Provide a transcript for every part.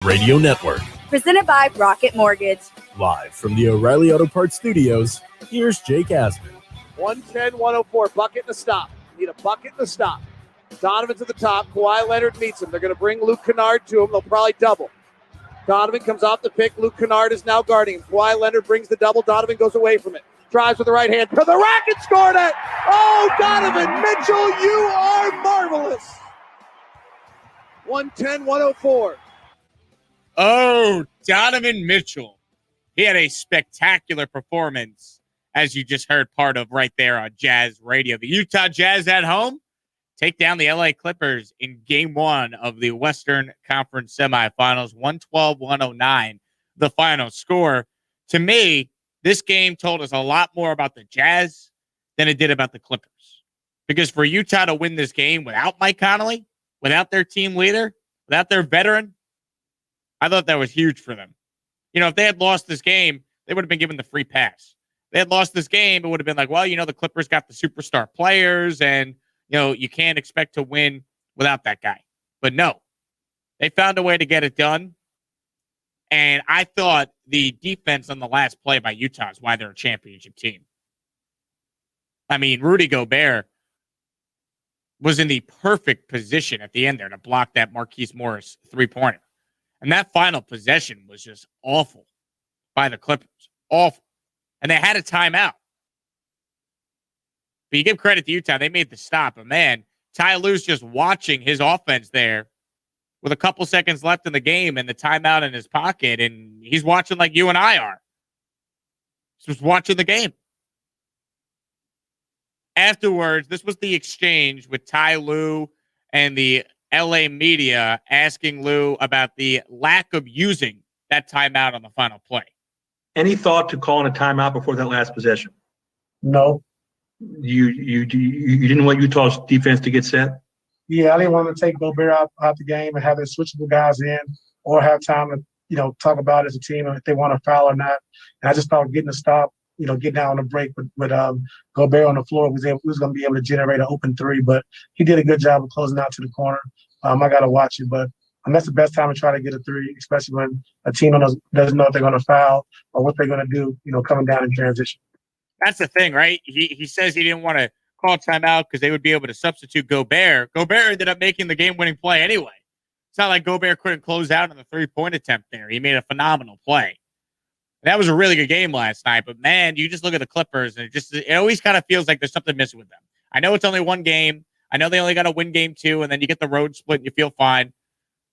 Radio Network. Presented by Rocket Mortgage. Live from the O'Reilly Auto Parts Studios, here's Jake Asman. 110-104, bucket and a stop. Need a bucket and a stop. Donovan to the top. Kawhi Leonard meets him. They're going to bring Luke Kennard to him. They'll probably double. Donovan comes off the pick. Luke Kennard is now guarding him. Kawhi Leonard brings the double. Donovan goes away from it. Drives with the right hand to the rack and scored it. Oh, Donovan Mitchell, you are marvelous. 110-104. Oh, Donovan Mitchell. He had a spectacular performance, as you just heard part of right there on Jazz Radio. The Utah Jazz at home take down the LA Clippers in game one of the Western Conference semifinals, 112-109, the final score. To me, this game told us a lot more about the Jazz than it did about the Clippers. Because for Utah to win this game without Mike Conley, without their team leader, without their veteran, I thought that was huge for them. You know, if they had lost this game, they would have been given the free pass. If they had lost this game, it would have been like, well, you know, the Clippers got the superstar players and, you know, you can't expect to win without that guy. But no, they found a way to get it done. And I thought the defense on the last play by Utah is why they're a championship team. I mean, Rudy Gobert was in the perfect position at the end there to block that Marquise Morris three-pointer. And that final possession was just awful by the Clippers. Awful. And they had a timeout. But you give credit to Utah. They made the stop. But, man, Ty Lue's just watching his offense there with a couple seconds left in the game and the timeout in his pocket. And he's watching like you and I are. He's just watching the game. Afterwards, this was the exchange with Ty Lue and the LA media asking Lue about the lack of using that timeout on the final play. Any thought to calling a timeout before that last possession? No. You didn't want Utah's defense to get set? Yeah, I didn't want to take Gobert out the game and have their switchable guys in or have time to, you know, talk about it as a team if they want to foul or not. And I just thought getting a stop, you know, getting out on a break with Gobert on the floor was going to be able to generate an open three. But he did a good job of closing out to the corner. I got to watch it. But that's the best time to try to get a three, especially when a team doesn't know if they're going to foul or what they're going to do, you know, coming down in transition. That's the thing, right? He says he didn't want to call timeout because they would be able to substitute Gobert. Gobert ended up making the game-winning play anyway. It's not like Gobert couldn't close out on the three-point attempt there. He made a phenomenal play. That was a really good game last night. But, man, you just look at the Clippers, and it always kind of feels like there's something missing with them. I know it's only one game. I know they only got to win game two, and then you get the road split and you feel fine.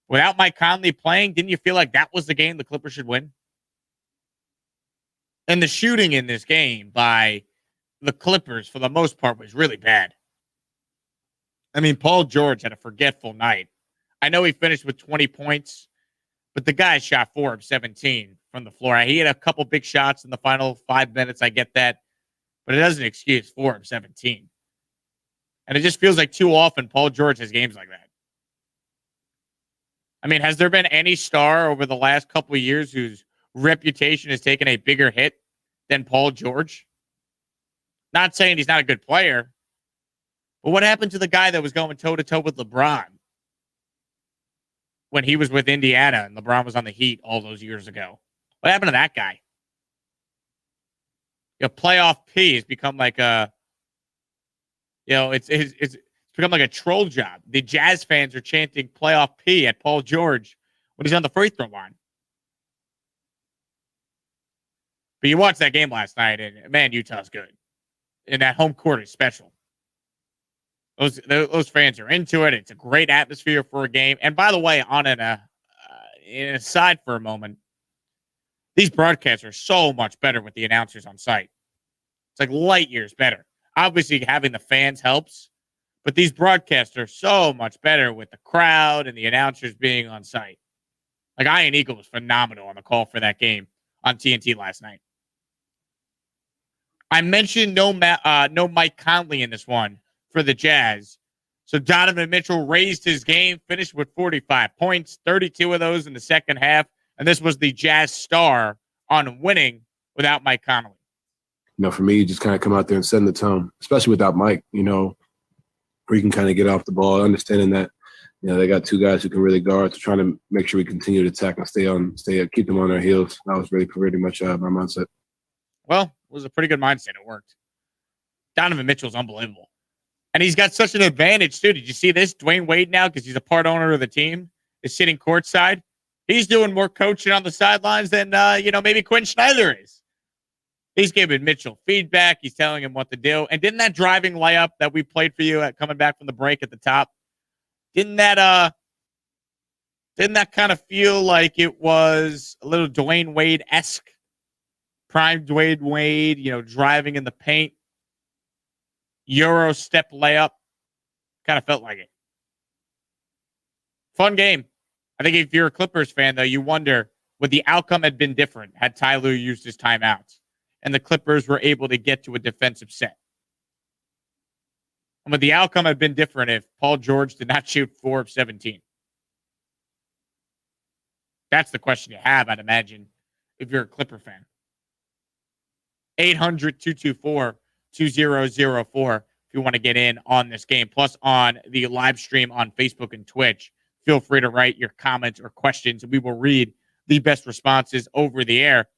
Without Mike Conley playing, didn't you feel like that was the game the Clippers should win? And the shooting in this game by the Clippers, for the most part, was really bad. I mean, Paul George had a forgetful night. I know he finished with 20 points, but the guy shot 4 of 17 from the floor. He had a couple big shots in the final 5 minutes. I get that. But it doesn't excuse 4 of 17. And it just feels like too often Paul George has games like that. I mean, has there been any star over the last couple of years whose reputation has taken a bigger hit than Paul George? Not saying he's not a good player, but what happened to the guy that was going toe-to-toe with LeBron when he was with Indiana and LeBron was on the Heat all those years ago? What happened to that guy? You know, playoff P has become like a, you know, it's become like a troll job. The Jazz fans are chanting playoff P at Paul George when he's on the free throw line. But you watched that game last night, and man, Utah's good. And that home court is special. Those fans are into it. It's a great atmosphere for a game. And by the way, on an aside for a moment, these broadcasts are so much better with the announcers on site. It's like light years better. Obviously, having the fans helps, but these broadcasts are so much better with the crowd and the announcers being on site. Like, Ian Eagle was phenomenal on the call for that game on TNT last night. I mentioned no Mike Conley in this one for the Jazz. So Donovan Mitchell raised his game, finished with 45 points, 32 of those in the second half. And this was the Jazz star on winning without Mike Conley. You know, for me, just kind of come out there and setting the tone, especially without Mike, you know, where you can kind of get off the ball, understanding that, they got two guys who can really guard. So trying to make sure we continue to attack and keep them on their heels. That was really pretty much my mindset. Well, it was a pretty good mindset. It worked. Donovan Mitchell's unbelievable. And he's got such an advantage, too. Did you see this? Dwayne Wade now, because he's a part owner of the team, is sitting courtside. He's doing more coaching on the sidelines than, maybe Quinn Snyder is. He's giving Mitchell feedback. He's telling him what to do. And didn't that driving layup that we played for you coming back from the break at the top, didn't that kind of feel like it was a little Dwayne Wade-esque? Prime Dwayne Wade, driving in the paint. Euro step layup. Kind of felt like it. Fun game. I think if you're a Clippers fan, though, you wonder would the outcome had been different had Ty Lue used his timeouts and the Clippers were able to get to a defensive set. And would the outcome have been different if Paul George did not shoot 4 of 17? That's the question you have, I'd imagine, if you're a Clipper fan. 800-224-2004 if you want to get in on this game. Plus, on the live stream on Facebook and Twitch, feel free to write your comments or questions, and we will read the best responses over the air.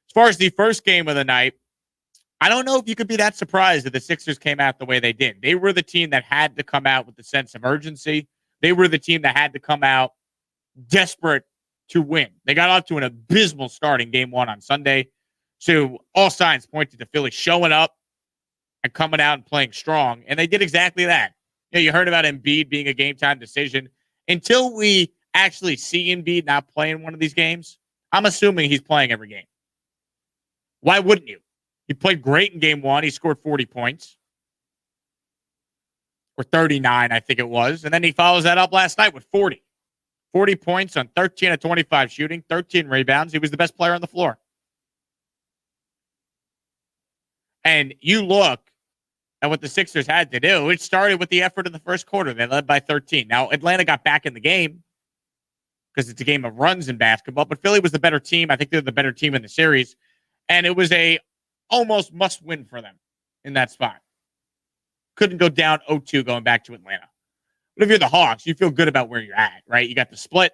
As far as the first game of the night, I don't know if you could be that surprised that the Sixers came out the way they did. They were the team that had to come out with a sense of urgency. They were the team that had to come out desperate to win. They got off to an abysmal start in game 1 on Sunday. So all signs pointed to Philly showing up and coming out and playing strong. And they did exactly that. You heard about Embiid being a game-time decision. Until we actually see Embiid not playing one of these games, I'm assuming he's playing every game. Why wouldn't you? He played great in game 1. He scored 40 points. Or 39, I think it was. And then he follows that up last night with 40. 40 points on 13 of 25 shooting, 13 rebounds. He was the best player on the floor. And you look at what the Sixers had to do. It started with the effort in the first quarter. They led by 13. Now, Atlanta got back in the game because it's a game of runs in basketball, but Philly was the better team. I think they're the better team in the series. And it was a almost must-win for them in that spot. Couldn't go down 0-2 going back to Atlanta. But if you're the Hawks, you feel good about where you're at, right? You got the split.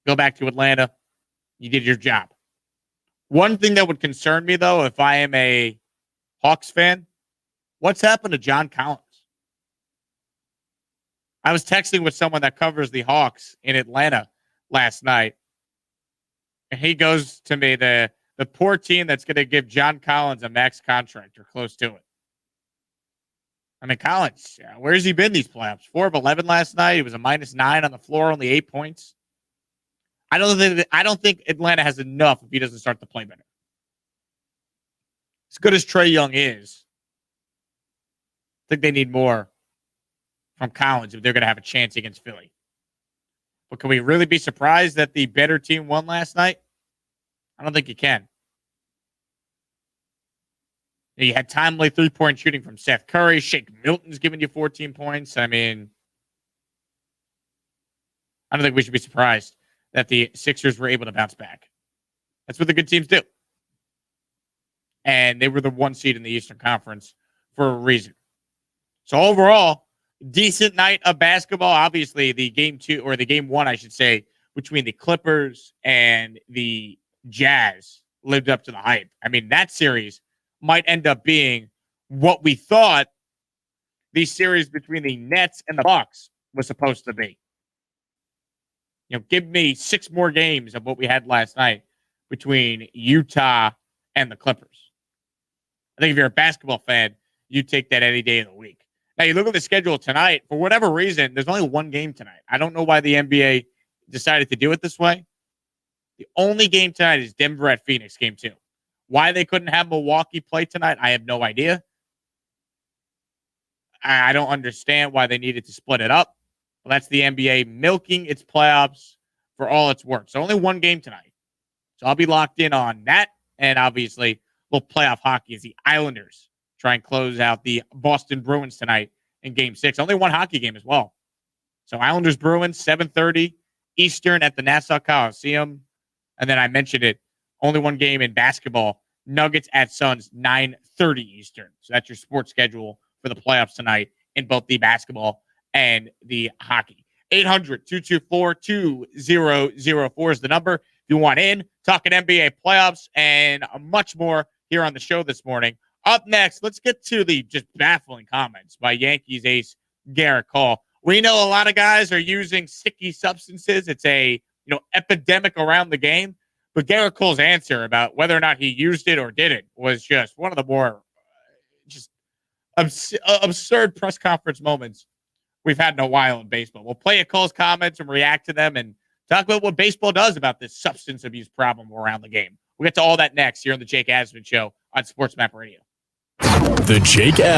Go back to Atlanta. You did your job. One thing that would concern me, though, if I am a Hawks fan, what's happened to John Collins? I was texting with someone that covers the Hawks in Atlanta last night, and he goes to me, the poor team that's going to give John Collins a max contract or close to it. I mean, Collins, where's he been these playoffs? 4 of 11 last night. He was a -9 on the floor, only 8 points. I don't think Atlanta has enough if he doesn't start to play better. As good as Trae Young is, I think they need more from Collins if they're going to have a chance against Philly. But can we really be surprised that the better team won last night? I don't think you can. You had timely 3-point shooting from Seth Curry. Shake Milton's giving you 14 points. I mean, I don't think we should be surprised that the Sixers were able to bounce back. That's what the good teams do. And they were the 1 seed in the Eastern Conference for a reason. So overall, decent night of basketball. Obviously, the game 1, I should say, between the Clippers and the Jazz lived up to the hype. I mean, that series might end up being what we thought the series between the Nets and the Bucks was supposed to be. Give me 6 more games of what we had last night between Utah and the Clippers. I think if you're a basketball fan, you take that any day of the week. Now, you look at the schedule tonight. For whatever reason, there's only 1 game tonight. I don't know why the NBA decided to do it this way. The only game tonight is Denver at Phoenix, game 2. Why they couldn't have Milwaukee play tonight, I have no idea. I don't understand why they needed to split it up. Well, that's the NBA milking its playoffs for all it's worth. So only 1 game tonight. So I'll be locked in on that. And obviously, a little playoff hockey as the Islanders try and close out the Boston Bruins tonight in game 6. Only 1 hockey game as well. So Islanders Bruins, 7:30 Eastern at the Nassau Coliseum. And then I mentioned it, only 1 game in basketball. Nuggets at Suns, 9:30 Eastern. So that's your sports schedule for the playoffs tonight in both the basketball and the hockey. 800-224-2004 is the number. If you want in, talking NBA playoffs and much more here on the show this morning. Up next, let's get to the just baffling comments by Yankees ace Garrett Cole. We know a lot of guys are using sticky substances. It's a epidemic around the game. But Garrett Cole's answer about whether or not he used it or didn't was just one of the more just absurd press conference moments we've had in a while in baseball. We'll play Cole's comments and react to them and talk about what baseball does about this substance abuse problem around the game. We'll get to all that next here on the Jake Asman Show on Sports Map Radio. The Jake